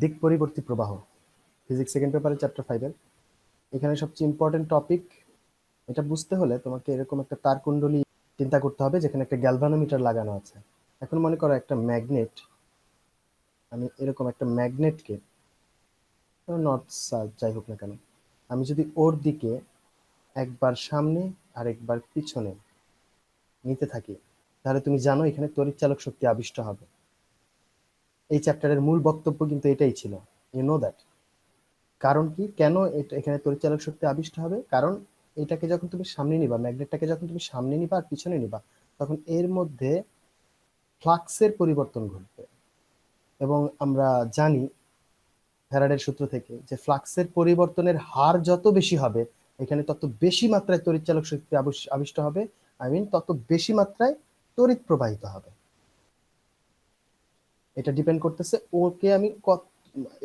দিক পরিবর্তী প্রবাহ, physics second পেপারে চ্যাপ্টার 5 এর এখানে সবচেয়ে ইম্পর্টেন্ট টপিক। এটা বুঝতে হলে তোমাকে এরকম একটা তার কুণ্ডলী চিন্তা করতে হবে যেখানে একটা গ্যালভানোমিটার লাগানো আছে। এখন মনে করো একটা ম্যাগনেট, আমি এরকম একটা ম্যাগনেটকে নর্থ সাউথ যাই হোক না কেন, আমি যদি ওর দিকে একবার সামনে আর একবার পিছনে নিতে থাকি, তাহলে তুমি জানো এখানে তড়িৎচালক শক্তি আবিষ্ট হবে। এই চ্যাপ্টারের মূল বক্তব্য কিন্তু এটাই ছিল, ইউ নো দ্যাট। কারণ কি, কেন এখানে তড়িৎচালক শক্তি আবিষ্ট হবে? কারণ এটাকে যখন তুমি সামনে নিবা, ম্যাগনেটটাকে যখন তুমি সামনে নিবা আর পিছনে নিবা, তখন এর মধ্যে ফ্লাক্সের পরিবর্তন ঘটবে। এবং আমরা জানি ফ্যারাডের সূত্র থেকে যে ফ্লাক্সের পরিবর্তনের হার যত বেশি হবে, এখানে তত বেশি মাত্রায় তড়িৎচালক শক্তি আবিষ্ট হবে, তত বেশি মাত্রায় তড়িৎ প্রবাহিত হবে। এটা ডিপেন্ড করতেছে ওকে আমি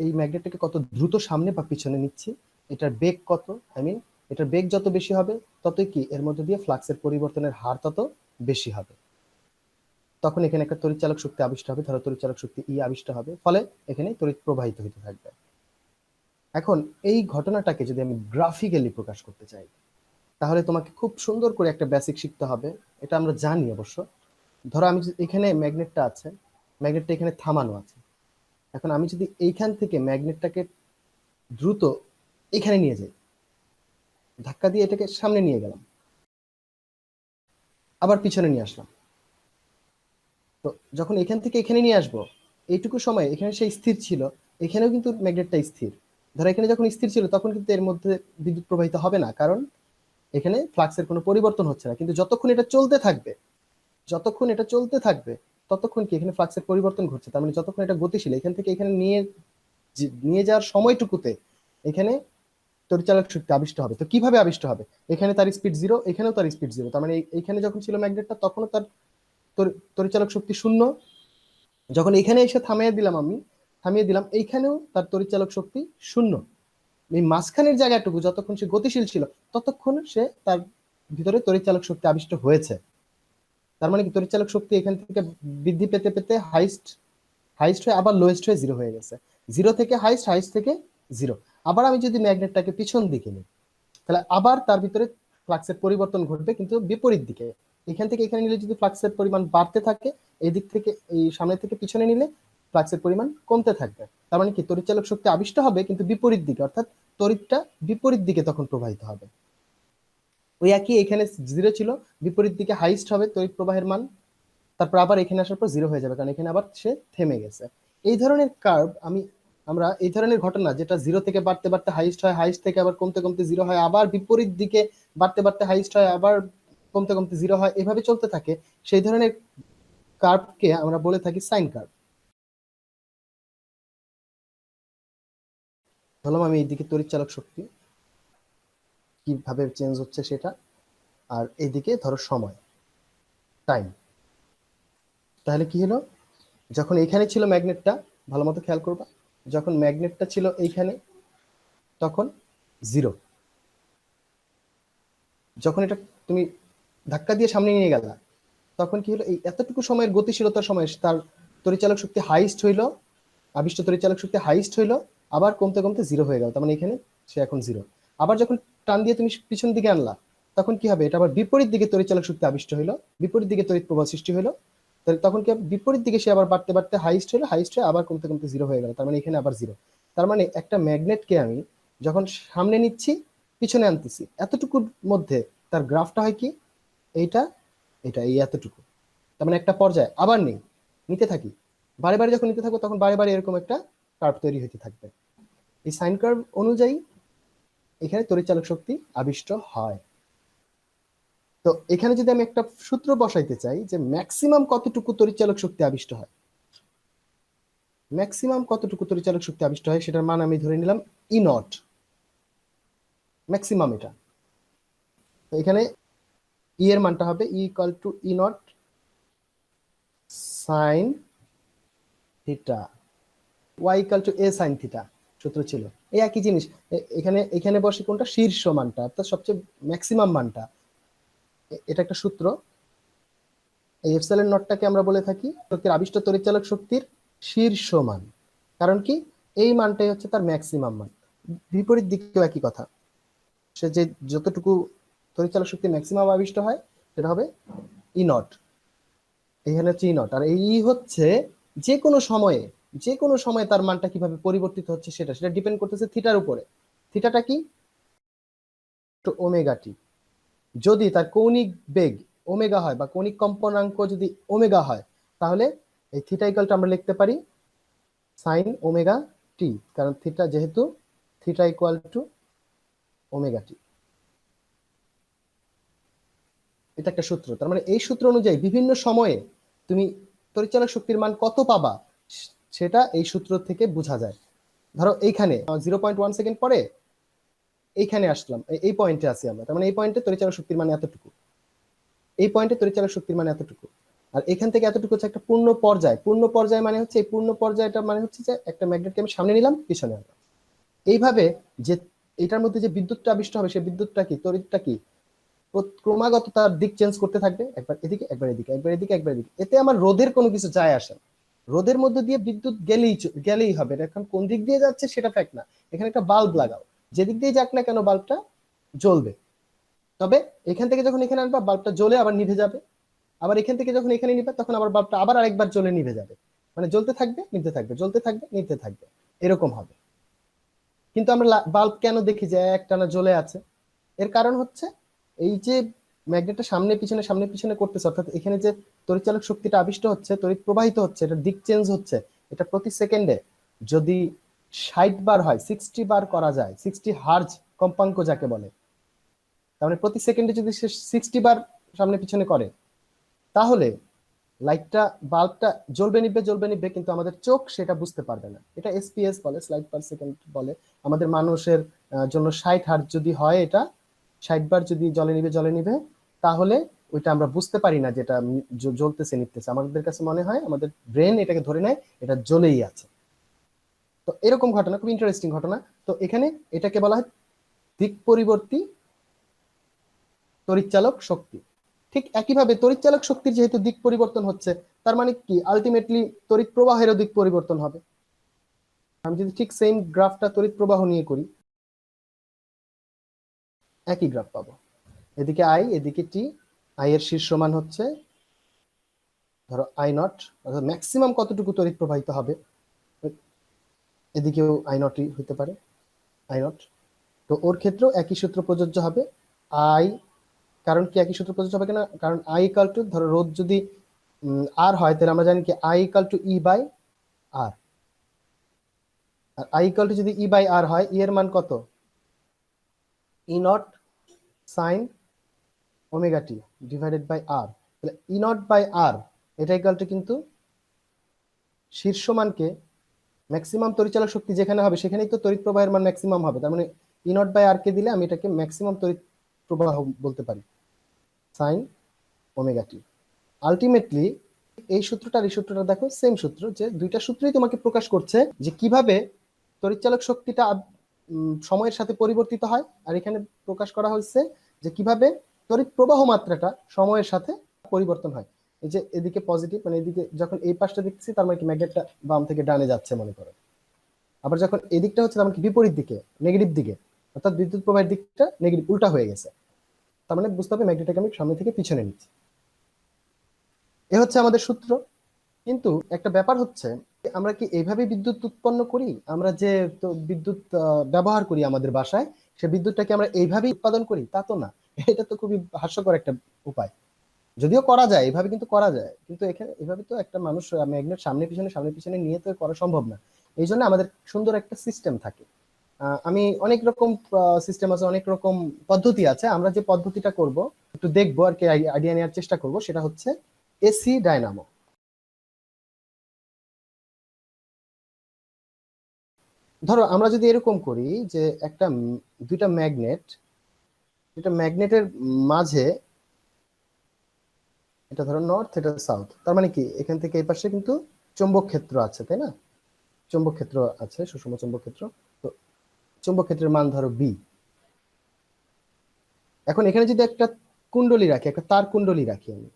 এই ম্যাগনেটটাকে কত দ্রুত সামনে বা পিছনে নিচ্ছি, এটার বেগ কত। এটার বেগ যত বেশি হবে, ততই কি এর মধ্যে দিয়ে ফ্লাক্সের পরিবর্তনের হার তত বেশি হবে। তখন এখানে একটা তড়িৎচালক শক্তি আবিষ্ট হবে, ধরো তড়িৎচালক শক্তি ই আবিষ্ট হবে, ফলে এখানে তড়িৎ প্রবাহিত হতে থাকবে। এখন এই ঘটনাটাকে যদি আমি গ্রাফিক্যালি প্রকাশ করতে চাই, তাহলে তোমাকে খুব সুন্দর করে একটা বেসিক শিখতে হবে। এটা আমরা জানি অবশ্য। ধরো আমি এখানে ম্যাগনেটটা আছে, ম্যাগনেটটা এখানে থামানো আছে। এখন আমি যদি এইখান থেকে ম্যাগনেটটাকে দ্রুত এখানে নিয়ে যাই, ধাক্কা দিয়ে এটাকে সামনে নিয়ে গেলাম, আবার পিছনে নিয়ে আসলাম, তো যখন এখান থেকে এখানে নিয়ে আসবো, এইটুকু সময় এখানে সে স্থির ছিল, এখানেও কিন্তু ম্যাগনেটটা স্থির। ধরো এখানে যখন স্থির ছিল তখন কিন্তু এর মধ্যে বিদ্যুৎ প্রবাহিত হবে না, কারণ এখানে ফ্লাক্সের কোনো পরিবর্তন হচ্ছে না। কিন্তু যতক্ষণ এটা চলতে থাকবে, ততক্ষণ কি এখানে ফ্লাক্সের পরিবর্তন ঘটছে। তার মানে যতক্ষণ এটা গতিশীল, এখান থেকে এখানে নিয়ে নিয়ে যাওয়ার সময়টুকুতে এখানে তড়িৎচালক শক্তি আবিষ্ট হবে। তো কিভাবে আবিষ্ট হবে? এখানে তার স্পিড 0, এখানেও তার স্পিড 0, তার মানে এইখানে যখন ছিল ম্যাগনেটটা তখনও তার তড়িৎচালক শক্তি 0। যখন এখানে এসে থামিয়ে দিলাম, এইখানেও তার তড়িৎচালক শক্তি 0। এই মাঝখানের জায়গাটুকু যতক্ষণ সে গতিশীল ছিল, ততক্ষণ সে তার ভিতরে তড়িৎচালক শক্তি আবিষ্ট হয়েছে। তার মানে কি, তড়িৎচালক শক্তি এখান থেকে বৃদ্ধি পেতে পেতে হাইস্ট হয়ে আবার লোয়েস্ট হয়ে 0 হয়ে গেছে। 0 থেকে হাইস্ট, হাইস্ট থেকে 0। আবার আমি যদি ম্যাগনেটটাকে পিছন দিকে নিই, তাহলে আবার তার ভিতরে ফ্লাক্সের পরিবর্তন ঘটবে, কিন্তু বিপরীত দিকে। এখান থেকে এখানে নিলে যদি ফ্লাক্সের পরিমাণ বাড়তে থাকে, এই দিক থেকে এই সামনে থেকে পিছনে নিলে ফ্লাক্সের পরিমাণ কমতে থাকবে। তার মানে কি, তড়িৎচালক শক্তি আবিষ্ট হবে কিন্তু বিপরীত দিকে, অর্থাৎ তড়িৎটা বিপরীত দিকে তখন প্রবাহিত হবে। ওই একই এখানে 0 ছিল, বিপরীত দিকে হাইস্ট হবে তড়িৎ প্রবাহের মান, তারপর আবার এখানে আসার পর 0 হয়ে যাবে, কারণ এখানে আবার সে থেমে গেছে। এই ধরনের কার্ভ আমরা এই ধরনের ঘটনা, যেটা 0 থেকে বাড়তে বাড়তে হাইস্ট হয়, হাইস্ট থেকে আবার কমতে কমতে 0 হয়, আবার বিপরীত দিকে বাড়তে বাড়তে হাইস্ট হয়, আবার কমতে কমতে 0 হয়, এভাবে চলতে থাকে, সেই ধরনের কার্ভকে আমরা বলে থাকি সাইন কার্ভ। ধরলাম আমি এইদিকে তড়িৎচালক শক্তি কিভাবে চেঞ্জ হচ্ছে সেটা, আর এইদিকে ধরো সময়, টাইম। তাহলে কি হলো, যখন এইখানে ছিল ম্যাগনেটটা, ভালো মতো খেয়াল করবা, যখন ম্যাগনেটটা ছিল এইখানে তখন 0। যখন এটা তুমি ধাক্কা দিয়ে সামনে নিয়ে গেলা, তখন কি হলো, এই এতটুকু সময়ের গতিশীলতার সময় তার তড়িৎচালক শক্তি হাইস্ট হইলো, আবিষ্ট তড়িৎচালক শক্তি হাইস্ট হইলো, আবার কমতে কমতে 0 হয়ে গেল। তার মানে এখানে সে এখন 0। আবার যখন টান দিয়ে তুমি পিছন দিকে আনলা, তখন কি হবে, এটা আবার বিপরীত দিকে তড়িৎচালক শক্তি আবিষ্ট হইলো, বিপরীত দিকে তড়িৎ প্রবাহ সৃষ্টি হইলো। তখন কি বিপরীত দিকে সে আবার বাড়তে বাড়তে হাইস্ট হয়ে আবার কমতে কমতে 0 হয়ে গেল। তার মানে এখানে আবার 0। তার মানে একটা ম্যাগনেটকে আমি যখন সামনে নিচ্ছি, পিছনে আনতেছি, এতটুকুর মধ্যে তার গ্রাফটা হয় কি, এইটা এটা এই এতটুকু। তার মানে একটা পর্যায়ে আবার নেই, নিতে থাকি, বারে বারে যখন নিতে থাকবো তখন বারে বারে এরকম একটা কার্ভ তৈরি হতে থাকবে। এই সাইন কার্ভ অনুযায়ী এখানে তড়িৎচালক শক্তি আবিষ্ট হয়। তো এখানে যদি আমি একটা সূত্র বসাইতে চাই যে ম্যাক্সিমাম কতটুকু তড়িৎচালক শক্তি আবিষ্ট হয়, সেটার মান আমি ধরে নিলাম ই নট, ম্যাক্সিমাম এটা। তো এখানে ই এর মানটা হবে E equal to E naught sine theta, Y equal to A sine theta সূত্র ছিল। এই একই জিনিস এখানে এখানে বসে কোনটা, শীর্ষ মানটা, অর্থাৎ সবচেয়ে ম্যাক্সিমাম মানটা। এটা একটা সূত্র। এই এপসাইলন নটটাকে আমরা বলে থাকি শক্তির আবিষ্ট তড়িৎচালক শক্তির শীর্ষ মান। কারণ কি, এই মানটাই হচ্ছে তার ম্যাক্সিমাম মান। বিপরীত দিকেও একই কথা, সে যে যতটুকু তড়িৎচালক শক্তি ম্যাক্সিমাম আবিষ্ট হয় সেটা হবে ই নট। এখানে হচ্ছে ই নট, আর এই হচ্ছে যে কোনো সময়ে, যে কোনো সময়ে তার মানটা কিভাবে পরিবর্তিত হচ্ছে সেটা সেটা ডিপেন্ড করতেছে থিটার উপরে। থিটাটা কি? তো ওমেগা টি। যদি তার কৌণিক বেগ ওমেগা হয় বা কৌণিক কম্পনাঙ্ক যদি ওমেগা হয়, তাহলে এই থিটা ইকুয়ালটা আমরা লিখতে পারি সাইন ওমেগা টি, কারণ থিটা যেহেতু theta equal to omega t. এটা একটা সূত্র। তার মানে এই সূত্র অনুযায়ী বিভিন্ন সময়ে তুমি তড়িৎচালক শক্তির মান কত পাবা সেটা এই সূত্র থেকে বোঝা যায়। ধরো এইখানে 0.1 সেকেন্ড পরে এইখানে আসলাম, এই পয়েন্টে আছি আমরা, তার মানে এই পয়েন্টে তড়িৎচালক শক্তির মান এতটুকু, এই পয়েন্টে তড়িৎচালক শক্তির মান এতটুকু, আর এখান থেকে এতটুকু হচ্ছে একটা পূর্ণ পর্যায়। পূর্ণ পর্যায় মানে হচ্ছে, এই পূর্ণ পর্যায়টা মানে হচ্ছে যে একটা ম্যাগনেটকে আমি সামনে নিলাম, পিছনে আনলাম। এইভাবে যে এটার মধ্যে যে বিদ্যুৎটা আবিষ্ট হবে, সেই বিদ্যুৎটা কি, তড়িৎটা কি, ক্রমাগত তার দিক চেঞ্জ করতে থাকবে, একবার এদিকে একবার এদিকে, একবার এদিকে একবার এদিকে। এতে আমার রোধের কোনো কিছু যায় আসে না। রোধের মধ্যে দিয়ে বিদ্যুৎ গেলেই হবে, এখন কোন দিক দিয়ে যাচ্ছে সেটা ফ্যাক্ট না। এখানে একটা বাল্ব লাগাও, যেদিক দিয়ে যাক না কেন বাল্বটা জ্বলবে। তবে এখান থেকে যখন এখানে আনবা, বাল্বটা জ্বলে আবার নিভে যাবে। আবার এখান থেকে যখন এখানে নিবে, তখন আবার বাল্বটা আবার আরেকবার জ্বলে নিভে যাবে। মানে জ্বলতে থাকবে, নিভতে থাকবে, জ্বলতে থাকবে, নিভতে থাকবে, এরকম হবে। কিন্তু আমরা বাল্ব কেন দেখি যে একটানা জ্বলে আছে? এর কারণ হচ্ছে এই যে ম্যাগনেটটা সামনে পিছনে করতেছে, অর্থাৎ এখানে যে তড়িৎচালক শক্তিটা আবিষ্ট হচ্ছে, তড়িৎ প্রবাহিত হচ্ছে, এটা দিক চেঞ্জ হচ্ছে। এটা প্রতি সেকেন্ডে যদি 60 বার হয়, 60 বার করা যায়, 60 হার্জ কম্পাঙ্ক যাকে বলে, তার মানে প্রতি সেকেন্ডে যদি সে 60 বার সামনে পিছনে করে, তাহলে লাইটটা, বাল্বটা জ্বলবে নিবে, কিন্তু আমাদের চোখ সেটা বুঝতে পারবে না। এটা এসপিএস বলে, স্লাইড পার সেকেন্ড বলে। আমাদের মানুষের জন্য 60 হার্জ যদি হয়, এটা 60 বার যদি জ্বলে নিবে, তাহলে ওইটা আমরা বুঝতে পারি না যেটা জ্বলতেছে নিতেছে। আমাদের কাছে মনে হয়, আমাদের ব্রেন এটাকে ধরে নেয় এটা জ্বলেই আছে। তো এরকম ঘটনা, খুব ইন্টারেস্টিং ঘটনা। তো এখানে এটাকে বলা হয় দিক পরিবর্তী তড়িৎচালক শক্তি। ঠিক একইভাবে তড়িৎচালক শক্তির যেহেতু দিক পরিবর্তন হচ্ছে, তার মানে কি আলটিমেটলি তড়িৎ প্রবাহেরও দিক পরিবর্তন হবে। আমি যদি ঠিক সেম গ্রাফটা তড়িৎ প্রবাহ নিয়ে করি, একই গ্রাফ পাবো। এদিকে আই, এদিকে টি। আই এর শীর্ষ মান হচ্ছে ধরো আই নট, অর্থাৎ ম্যাক্সিমাম কতটুকু তড়িৎ প্রবাহিত হবে, এদিকেও আই নটই হতে পারে, আই নট। তো ওর ক্ষেত্রেও একই সূত্র প্রযোজ্য হবে। আই, কারণ কি একই সূত্র প্রযোজ্য হবে কিনা, কারণ আই ইকাল টু, ধরো রোধ যদি আর হয়, তাহলে আমরা জানি কি I equal to E by R. আর আই ইকাল টু যদি ই বাই আর হয়, ই এর মান কত, E naught sine omega T divided by R. তাহলে ই নট বাই আর এটা ইকাল টু কিন্তু শীর্ষ মানকে, ম্যাক্সিমাম তড়িৎচালক শক্তি যেখানে হবে সেখানেই তো তড়িৎ প্রবাহের মান ম্যাক্সিমাম হবে। তার মানে ই নট বাই আর কে দিলে আমি এটাকে ম্যাক্সিমাম তড়িৎ প্রবাহ বলতে পারি, সাইন ওমেগা টি। আলটিমেটলি এই সূত্রটা আর এই সূত্রটা দেখো সেম সূত্র, যে দুইটা সূত্রই তোমাকে প্রকাশ করছে যে কিভাবে তড়িৎচালক শক্তিটা সময়ের সাথে পরিবর্তিত হয়। আর এখানে প্রকাশ করা হয়েছে যে কিভাবে তড়িৎ প্রবাহ মাত্রাটা সময়ের সাথে পরিবর্তন হয়। এই যে এদিকে পজিটিভ, মানে এদিকে যখন এই পাশটা দেখছি, তার মানে কি ম্যাগনেটটা বাম থেকে ডানে যাচ্ছে মনে করো। আবার যখন এদিকটা হচ্ছে, তার মানে কি বিপরীত দিকে, নেগেটিভ দিকে, অর্থাৎ বিদ্যুৎ প্রবাহের দিকটা নেগেটিভ, উল্টা হয়ে গেছে। তার মানে বুঝতে হবে ম্যাগনেটটাকে আমি সামনে থেকে পিছনে নিচ্ছি। এ হচ্ছে আমাদের সূত্র। কিন্তু একটা ব্যাপার হচ্ছে, আমরা কি এইভাবে বিদ্যুৎ উৎপন্ন করি? আমরা যে বিদ্যুৎ ব্যবহার করি আমাদের বাসায়, সে বিদ্যুৎটাকে আমরা এইভাবেই উৎপাদন করি? তা তো না। এটা তো খুবই হাস্যকর একটা উপায়। যদিও করা যায় এইভাবে, কিন্তু করা যায়, কিন্তু এখানে এভাবে তো একটা মানুষ ম্যাগনেট সামনে পিছনে নিয়ে তো করা সম্ভব না। এই জন্য আমাদের সুন্দর একটা সিস্টেম থাকে। আমি অনেক রকম সিস্টেম আছে, অনেক রকম পদ্ধতি আছে। আমরা যে পদ্ধতিটা করব, একটু দেখবো আর কি, আইডিয়া নেওয়ার চেষ্টা করব, সেটা হচ্ছে এসি ডায়নামো। ধরো আমরা যদি এরকম করি যে একটা দুইটা ম্যাগনেট, দুইটা ম্যাগনেটের মাঝে, এটা ধরো নর্থ, এটা সাউথ, তার মানে কি এখান থেকে এই পাশে কিন্তু চৌম্বক ক্ষেত্র আছে, তাই না? চৌম্বক ক্ষেত্র আছে, সুষম চৌম্বক ক্ষেত্র। তো চৌম্বক ক্ষেত্রের মান ধরো বি। এখন এখানে যদি একটা কুণ্ডলী রাখি, একটা তার কুণ্ডলী রাখি আমি,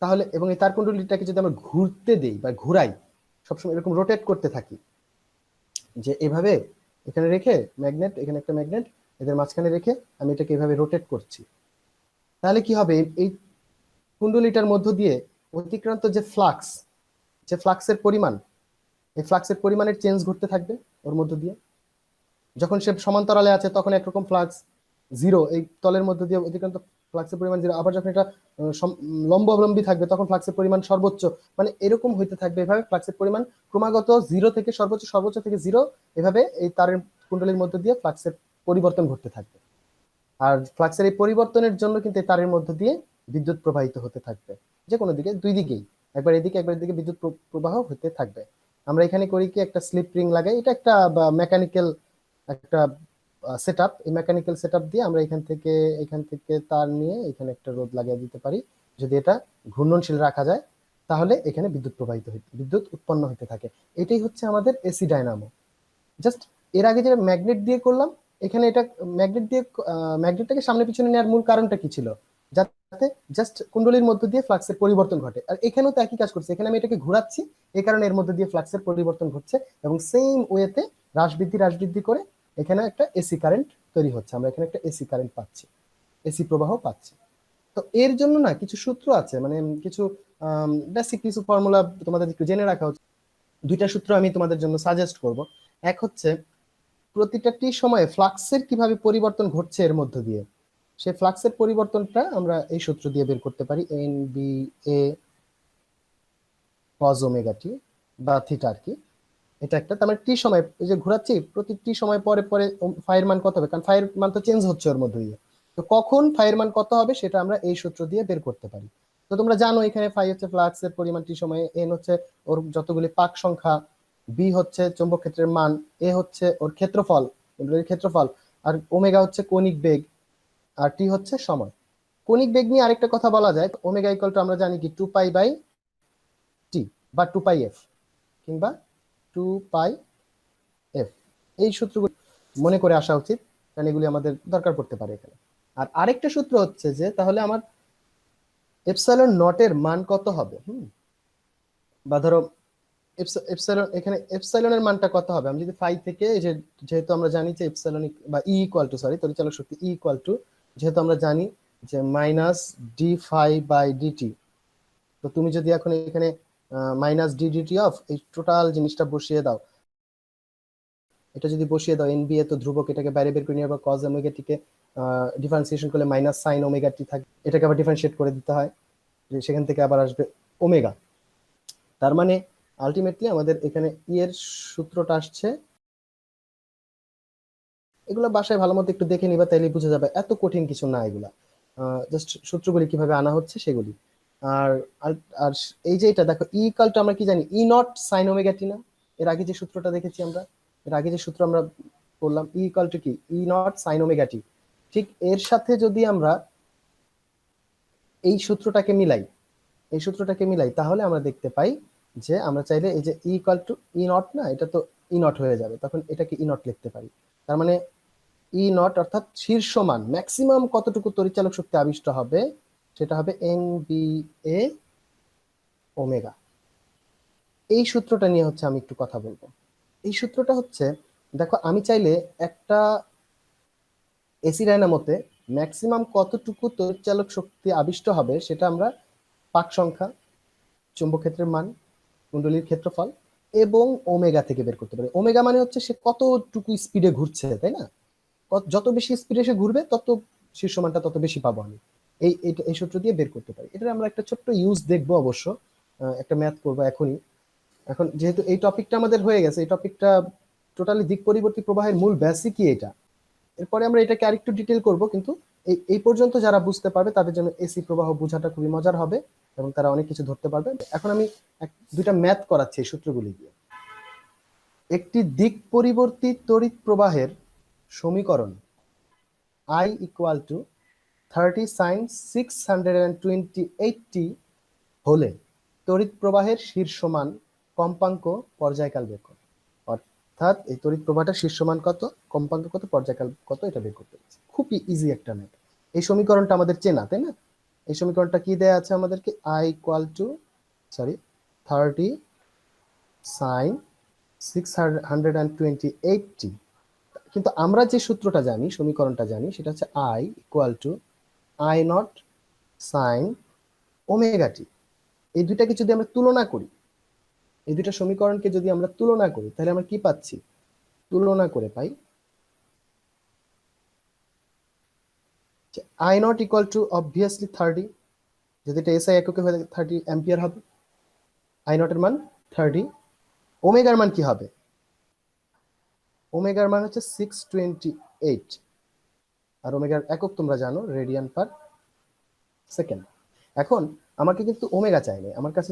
তাহলে এবং এই তার কুণ্ডলীটাকে যদি আমরা ঘুরতে দেই বা ঘুরাই, সবসময় এরকম রোটেট করতে থাকি, যে এভাবে এখানে রেখে ম্যাগনেট, এখানে একটা ম্যাগনেট, এদের মাঝখানে রেখে আমি এটাকে এভাবে রোটেট করছি, তাহলে কি হবে, এই কুণ্ডলীটার মধ্য দিয়ে অতিক্রান্ত যে ফ্লাক্স, যে ফ্লাক্সের পরিমাণ, এই ফ্লাক্সের পরিমাণের চেঞ্জ ঘটতে থাকবে ওর মধ্য দিয়ে। যখন সে সমান্তরালে আছে তখন একরকম ফ্লাক্স, জিরো, এই তলের মধ্য দিয়ে অতিক্রান্ত ফ্লাক্সের পরিমাণ জিরো। আবার যখন এটা লম্বাবলম্বী থাকবে তখন ফ্লাক্সের পরিমাণ সর্বোচ্চ, মানে এরকম হইতে থাকবে। এভাবে ফ্লাক্সের পরিমাণ ক্রমাগত জিরো থেকে সর্বোচ্চ, সর্বোচ্চ থেকে জিরো, এভাবে এই তারের কুণ্ডলীর মধ্য দিয়ে ফ্লাক্সের পরিবর্তন ঘটতে থাকবে। আর ফ্লাক্সের এই পরিবর্তনের জন্য কিন্তু এই তারের মধ্য দিয়ে বিদ্যুৎ প্রবাহিত হতে থাকবে, যে কোনো দিকে, দুই দিকেই, একবার এদিকে একবার এদিকে বিদ্যুৎ প্রবাহ হতে থাকবে। আমরা এখানে করি কি, একটা স্লিপ রিং লাগাই, এটা একটা মেকানিক্যাল একটা সেটআপ। এই মেকানিক্যাল সেটআপ দিয়ে আমরা এখান থেকে তার নিয়ে এখানে একটা রোদ লাগিয়ে দিতে পারি। যদি এটা ঘূর্ণনশীল রাখা যায় তাহলে এখানে বিদ্যুৎ উৎপন্ন হতে থাকে। এটাই হচ্ছে আমাদের এসি ডায়নামো। জাস্ট এর আগে যে ম্যাগনেট দিয়ে করলাম, এখানে এটা ম্যাগনেটটাকে সামনে পিছনে নেওয়ার মূল কারণটা কি ছিল, যাতে জাস্ট কুণ্ডলীর মধ্য দিয়ে ফ্লাক্সের পরিবর্তন ঘটে। আর এখানেও তো একই কাজ করছে, এখানে আমি এটাকে ঘোরাচ্ছি, এই কারণে এর মধ্য দিয়ে ফ্লাক্সের পরিবর্তন ঘটছে, এবং সেম ওয়েতে হ্রাস বৃদ্ধি করে এখানে একটা এসি কারেন্ট তৈরি হচ্ছে। আমরা এখানে একটা এসি কারেন্ট পাচ্ছি, এসি প্রবাহ পাচ্ছি। তো এর জন্য না কিছু সূত্র আছে, মানে কিছু বেসিক কিছু ফর্মুলা তোমাদের একটু জেনে রাখা উচিত। দুইটা সূত্র আমি তোমাদের জন্য সাজেস্ট করব। এক হচ্ছে প্রতিটা টি সময়ে ফ্লাক্সের কিভাবে পরিবর্তন ঘটছে এর মধ্য দিয়ে, সেই ফ্লাক্সের পরিবর্তনটা আমরা এই সূত্র দিয়ে বের করতে পারি, এন বি এ কজ ওমেগা টি বা থিটা আর কি। এটা একটা, তার মানে টি সময়, এই যে ঘোরাচ্ছি, প্রতি টি সময় পরে পরে ফাইয়ের মান কত হবে, কারণ ফাইয়ের মান তো চেঞ্জ হচ্ছে ওর মধ্যে দিয়ে। তো কখন ফাইয়ের মান কত হবে সেটা আমরা এই সূত্র দিয়ে বের করতে পারি। তো তোমরা জানো এখানে ফাই হচ্ছে ফ্লাক্সের পরিমাণ টি সময়ে, এন হচ্ছে ওর যতগুলি পাক সংখ্যা, বি হচ্ছে চৌম্বক ক্ষেত্রের মান, এ হচ্ছে ওর ক্ষেত্রফল, ক্ষেত্রফল, আর ওমেগা হচ্ছে কৌণিক বেগ, আর টি হচ্ছে সময়। কৌণিক বেগ নিয়ে আরেকটা কথা বলা যায়, ওমেগা ইকুয়াল টু আমরা জানি কি 2π/t বা 2πf কিংবা 2πf। এই সূত্রগুলো মনে করে আসা উচিত, কারণ এগুলি আমাদের দরকার পড়তে পারে এখানে। আর আরেকটা সূত্র হচ্ছে যে তাহলে আমার এপসাইলন নটের মান কত হবে, বা ধরো এপসাইলন, এখানে এপসাইলনের মানটা কত হবে, আমি যদি ফাই থেকে, যেহেতু আমরা জানি যে এপসাইলন বা ই ইকুয়াল টু, সরি তড়িৎচালক শক্তি ই ইকুয়াল টু, যেহেতু আমরা জানি যে minus D phi by D T. তো তুমি যদি এখন এখানে মাইনাস ডি ডিটি অফ এই টোটাল জিনিসটা বসিয়ে দাও, এটা যদি বসিয়ে দাও, এনবিএ তো ধ্রুবক, এটাকে বাইরে বের করে নিয়ে আবার কজ ওমেগা টিকে ডিফারেন্সিয়েশন করলে মাইনাস সাইন ওমেগা টি থাকে, এটাকে আবার ডিফারেন্সিয়েট করে দিতে হয়, সেখান থেকে আবার আসবে ওমেগা। তার মানে আলটিমেটলি আমাদের এখানে ই এর সূত্রটা আসছে, এগুলো বাসায় ভালো মতো একটু দেখে নিবা, তাইলে বুঝে যাবে, এত কঠিন কিছু না এগুলা, জাস্ট সূত্রগুলি কিভাবে আনা হচ্ছে সেগুলি। আর আর এই যে এটা দেখো, ই ইকুয়াল টু আমরা কি জানি, ই নট সাইন ওমেগা টি না, এর আগে যে সূত্রটা দেখেছি আমরা, এর আগে যে সূত্র আমরা করলাম, ই ইকুয়াল টু কি, ই নট সাইন ওমেগা টি। ঠিক এর সাথে যদি আমরা এই সূত্রটাকে মিলাই, এই সূত্রটাকে মিলাই, তাহলে আমরা দেখতে পাই যে আমরা চাইলে এই যে ই ইকুয়াল টু ই নট না, এটা তো ই নট হয়ে যাবে, তখন এটাকে ই নট লিখতে পারি। তার মানে ই নট অর্থাৎ শীর্ষ মান, ম্যাক্সিমাম কতটুকু তড়িৎচালক শক্তি আবিষ্ট হবে, সেটা হবে এন বি এ ওমেগা। এই সূত্রটা নিয়ে হচ্ছে আমি একটু কথা বলবো। এই সূত্রটা হচ্ছে, দেখো আমি চাইলে একটা এসি ডায়নামোতে ম্যাক্সিমাম কতটুকু তড়িৎচালক শক্তি আবিষ্ট হবে সেটা আমরা পাক সংখ্যা, চুম্বক ক্ষেত্রের মান, কুণ্ডলীর ক্ষেত্রফল এবং ওমেগা থেকে বের করতে পারি। ওমেগা মানে হচ্ছে সে কতটুকু স্পিডে ঘুরছে, তাই না, যত বেশি স্পিডে সে ঘুরবে তত শীর্ষ মানটা তত বেশি পাবো আমি, এই সূত্র দিয়ে বের করতে পারি। এটা আমরা একটা ছোট্ট ইউজ দেখবো অবশ্য, একটা ম্যাথ করবো এখনই। এখন যেহেতু এই টপিকটা আমাদের হয়ে গেছে, এই টপিকটা টোটালি দিক পরিবর্তী প্রবাহের মূল বেসিকই এটা। এরপরে আমরা এটাকে আরেকটু ডিটেল করব, কিন্তু এই পর্যন্ত যারা বুঝতে পারবে তাদের জন্য এসি প্রবাহ বোঝাটা খুবই মজার হবে এবং তারা অনেক কিছু ধরতে পারবে। এখন আমি দুইটা ম্যাথ করাচ্ছি এই সূত্রগুলি দিয়ে। একটি দিক পরিবর্তী তড়িৎ প্রবাহের সমীকরণ I equal two 30 sin 628t হলে তড়িৎ প্রবাহের শীর্ষমান কম্পাঙ্ক পর্যায়কাল বের করো। অর্থাৎ এই তড়িৎ প্রবাহটার শীর্ষমান কত, কম্পাঙ্ক কত, পর্যায়কাল কত, এটা বের করতে পারছি। খুবই ইজি একটা ম্যাথ। এই সমীকরণটা আমাদের চেনা, তাই না, এই সমীকরণটা কি দেয়া আছে আমাদেরকে, i equal two 30 sin 628t। কিন্তু আমরা যে সূত্রটা জানি, সমীকরণটা জানি, সেটা হচ্ছে i equal to i naught sine omega T. এই দুইটাকে যদি আমরা তুলনা করি, এই দুইটা সমীকরণকে যদি আমরা তুলনা করি, তাহলে আমরা কি পাচ্ছি, তুলনা করে পাই i not equal to obviously 30, যদি এটা এসআই এককে হয়ে 30 অ্যাম্পিয়ার হবে, i নট এর মান 30। ওমেগার মান কি হবে, ওমেগার মান হচ্ছে 628, আর ওমেগার একক তোমরা জানো রেডিয়ান পার সেকেন্ড। এখন আমাকে কিন্তু ওমেগা চাইনি, আমার কাছে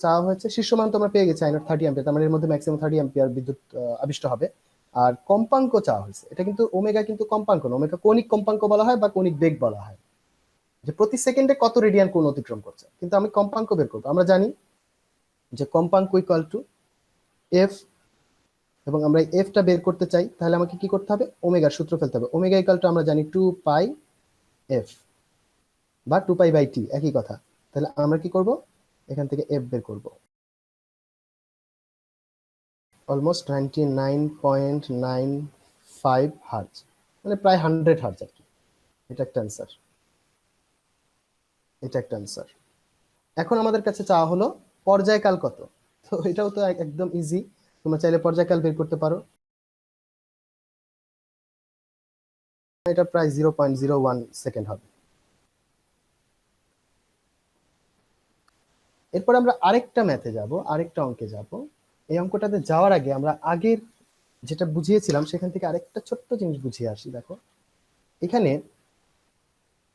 চাওয়া হয়েছে শীর্ষ মান, তোমরা পেয়ে গেছে i নট 30 অ্যাম্পিয়ার, তার মানে এর মধ্যে ম্যাক্সিমাম 30 অ্যাম্পিয়ার বিদ্যুৎ আবিষ্ট হবে। আর কম্পাঙ্ক চাওয়া হয়েছে, এটা কিন্তু ওমেগা কিন্তু কম্পাঙ্ক না, ওমেগা কৌণিক কম্পাঙ্ক বলা হয় বা কৌণিক বেগ বলা হয়, যে প্রতি সেকেন্ডে কত রেডিয়ান কোণ অতিক্রম করছে। কিন্তু আমি কম্পাঙ্ক বের করবো, আমরা জানি যে কম্পাঙ্ক ইকুয়াল টু এফ, এবং আমরা এই এফটা বের করতে চাই, তাহলে আমাকে কি করতে হবে, ওমেগার সূত্র ফেলতে হবে। ওমেগা ইকুয়াল টু আমরা জানি 2 পাই এফ বা 2 পাই বাই টি, একই কথা। তাহলে আমরা কি করব, এখান থেকে এফ বের করব, অলমোস্ট 99.95 হার্জ, মানে প্রায় 100 হার্জ আর কি। এটা একটা অ্যান্সার, এটা একটা অ্যান্সার। এখন আমাদের কাছে চাওয়া হলো পর্যায়কাল কত। তো এটাও তো একদম ইজি, তোমরা চাইলে পর্যায়কাল বের করতে পারো। এটা প্রায় 0.01 সেকেন্ড হবে। এরপর আমরা আরেকটা ম্যাথে যাব, আরেকটা অঙ্কে যাব। এই অঙ্কটাতে যাওয়ার আগে আমরা আগের যেটা বুঝিয়েছিলাম সেখান থেকে আরেকটা ছোট্ট জিনিস বুঝিয়ে আসি। দেখো এখানে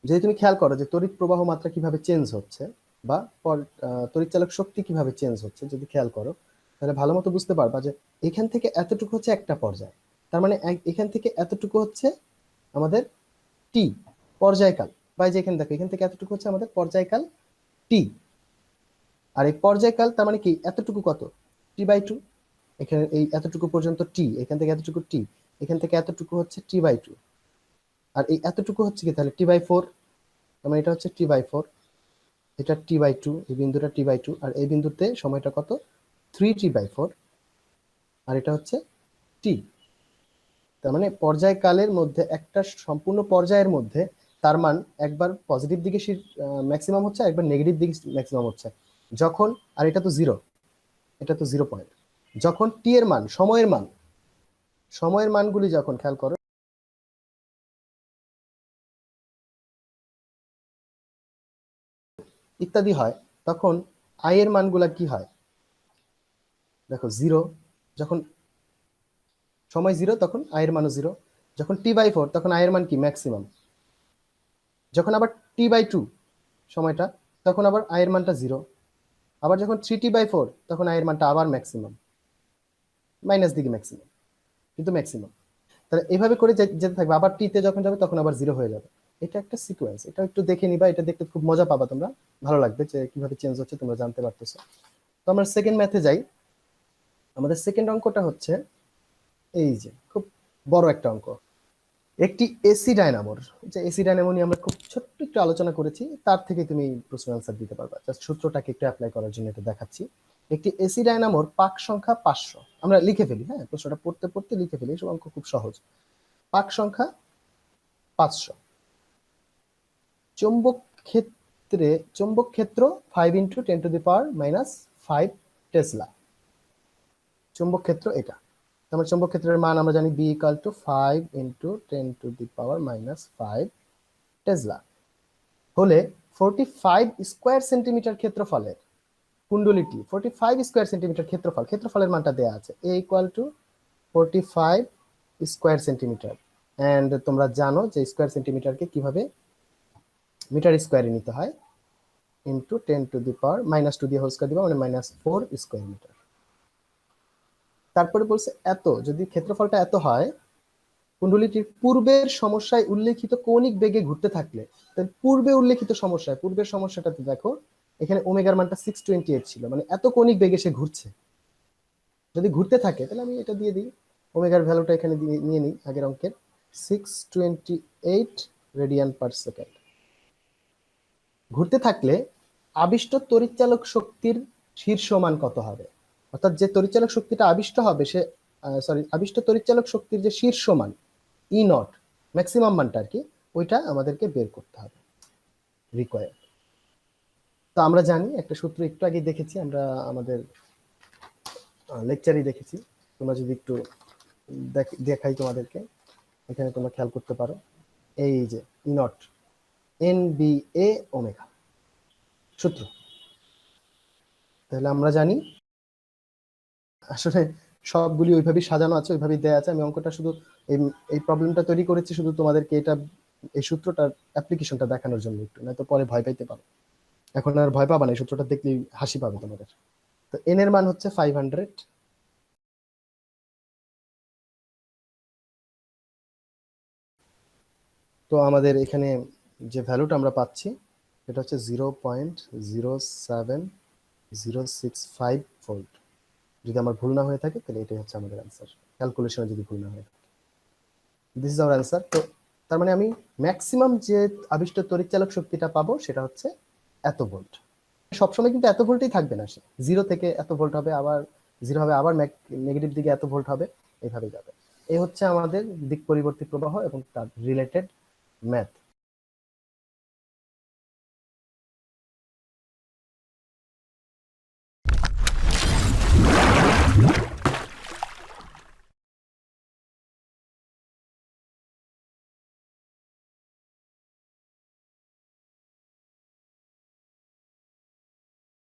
যদি তুমি খেয়াল করো যে তড়িৎ প্রবাহ মাত্রা কিভাবে চেঞ্জ হচ্ছে, বা তড়িৎ চালক শক্তি কিভাবে চেঞ্জ হচ্ছে, যদি খেয়াল করো তাহলে ভালো মতো বুঝতে পারবা যে এখান থেকে এতটুকু হচ্ছে একটা পর্যায়, তার মানে এখান থেকে এতটুকু হচ্ছে আমাদের টি পর্যায়কাল, বা যে এখানে দেখো এখান থেকে এতটুকু হচ্ছে আমাদের পর্যায়কাল টি। আর এই পর্যায়কাল তার মানে কি, এতটুকু কত, টি বাই টু। এখানে এই এতটুকু পর্যন্ত টি, এখান থেকে এতটুকু টি, এখান থেকে এতটুকু হচ্ছে টি বাই টু, আর এই এতটুকু হচ্ছে কি তাহলে টি বাই ফোর, মানে এটা হচ্ছে টি বাই ফোর, এটা টি বাই টু, এই বিন্দুটা টি বাই টু, আর এই বিন্দুতে সময়টা কত, 3t/4, আর এটা হচ্ছে টি। তার মানে পর্যায়কালের মধ্যে একটা সম্পূর্ণ পর্যায়ের মধ্যে তার মান একবার পজিটিভ দিকে ম্যাক্সিমাম হচ্ছে, একবার নেগেটিভ দিকে ম্যাক্সিমাম হচ্ছে যখন, আর এটা তো জিরো, এটা তো 0 পয়েন্ট, যখন টি এর মান, সময়ের মানগুলি যখন খেয়াল করো ইত্যাদি হয়, তখন আই এর মানগুলা কি হয়, দেখো জিরো, যখন সময় জিরো তখন আই এর মানও জিরো, যখন t/4 তখন আই এর মান কি ম্যাক্সিমাম, যখন আবার t/2 সময়টা তখন আবার আই এর মানটা জিরো, আবার যখন 3t/4 তখন আই এর মানটা আবার ম্যাক্সিমাম, মাইনাস দিকে ম্যাক্সিমাম, কিন্তু ম্যাক্সিমাম। তাহলে এইভাবে করে যেতে থাকবে, আবার টিতে যখন যাবে তখন আবার জিরো হয়ে যাবে। এটা একটা সিকোয়েন্স, এটা একটু দেখে নিবা, এটা দেখতে খুব মজা পাবা তোমরা, ভালো লাগবে যে কিভাবে চেঞ্জ হচ্ছে তোমরা জানতে পারতেছো। তো আমরা সেকেন্ড ম্যাথে যাই। আমাদের সেকেন্ড অঙ্কটা হচ্ছে এই যে খুব বড় একটা অঙ্ক, একটি এসি ডায়নামোর, যে এসি ডায়নামো নিয়ে আমরা খুব ছোট্ট একটু আলোচনা করেছি, তার থেকে তুমি প্রশ্ন আনসার দিতে পারবা। জাস্ট সূত্রটাকে একটু অ্যাপ্লাই করার জন্য এটা দেখাচ্ছি। একটি এসি ডায়নামোর পাক সংখ্যা 500, আমরা লিখে ফেলি, হ্যাঁ প্রশ্নটা পড়তে পড়তে লিখে ফেলি, এসব অঙ্ক খুব সহজ। পাক সংখ্যা 500, চৌম্বক ক্ষেত্রে, চৌম্বক ক্ষেত্র 5 × 10⁻⁻5 টেসলা, চৌম্বক ক্ষেত্র এটা। আমার চৌম্বক ক্ষেত্রের মান আমরা জানি বি ইকুয়াল টু 5 × 10⁻⁵ টেসলা হলে 45 স্কোয়ার সেন্টিমিটার ক্ষেত্রফলের কুণ্ডলীটি, 45 স্কোয়ার সেন্টিমিটার ক্ষেত্রফলের মানটা দেওয়া আছে, A equal to 45 square centimetre. And তোমরা জানো যে স্কোয়ার সেন্টিমিটারকে কিভাবে মিটার স্কোয়ারে নিতে হয়, ইন্টু 10⁻⁻2 দিয়ে হোল স্কোয়ার দিবা, মানে -4 স্কোয়ার মিটার। তারপরে বলছে এত যদি ক্ষেত্রফলটা এত হয়, কুণ্ডলীটির পূর্বের সমস্যায় উল্লেখিত কৌণিক বেগে ঘুরতে থাকলে, পূর্বে উল্লেখিত সমস্যায়, পূর্বের সমস্যাটাতে দেখো এখানে ওমেগার মানটা 628 ছিল, মানে এত কৌণিক বেগে সে ঘুরছে, যদি ঘুরতে থাকে তাহলে আমি এটা দিয়ে দিই, ওমেগার ভ্যালুটা এখানে নিয়ে নিই আগের অঙ্কের, 628 রেডিয়ান পার সেকেন্ড। ঘুরতে থাকলে আবিষ্ট তড়িৎচালক শক্তির শীর্ষ মান কত হবে? অর্থাৎ যে তড়িৎচালক শক্তিটা আবিষ্ট হবে সে আবিষ্ট তড়িৎচালক শক্তির যে শীর্ষ মান ই নট ম্যাক্সিমাম মানটা আর কি, ওইটা আমাদেরকে বের করতে হবে রিকোয়ার। তো আমরা জানি একটা সূত্র একটু আগে দেখেছি, আমরা আমাদের লেকচারই দেখেছি। তোমরা যদি একটু দেখাই তোমাদেরকে, এখানে তোমরা খেয়াল করতে পারো, এই যে E naught N B A omega সূত্র। তাহলে আমরা জানি আসলে সবগুলি ওইভাবেই সাজানো আছে, ওইভাবেই দেয়া আছে। আমি অঙ্কটা শুধু এই প্রবলেমটা তৈরি করেছি শুধু তোমাদেরকে এটা এই সূত্রটার অ্যাপ্লিকেশনটা দেখানোর জন্য, একটু নয়তো পরে ভয় পাইতে পারো। এখন আর ভয় পাবা না, এই সূত্রটা দেখলেই হাসি পাবে তোমাদের। তো এন এর মান হচ্ছে 500, তো আমাদের এখানে যে ভ্যালুটা আমরা পাচ্ছি এটা হচ্ছে 0.07065 ভোল্ট। যদি আমার ভুল না হয়ে থাকে তাহলে এটাই হচ্ছে আমাদের অ্যান্সার, ক্যালকুলেশনে যদি ভুল না হয়ে থাকে। This is our answer. তো তার মানে আমি ম্যাক্সিমাম যে আবিষ্ট তড়িৎচালক শক্তিটা পাবো সেটা হচ্ছে এত ভোল্ট। সবসময় কিন্তু এত ভোল্টই থাকবে না, সে 0 থেকে এত ভোল্ট হবে, আবার 0 হবে, আবার নেগেটিভ দিকে এত ভোল্ট হবে, এইভাবে যাবে। এই হচ্ছে আমাদের দিক পরিবর্তী প্রবাহ এবং তার রিলেটেড ম্যাথ।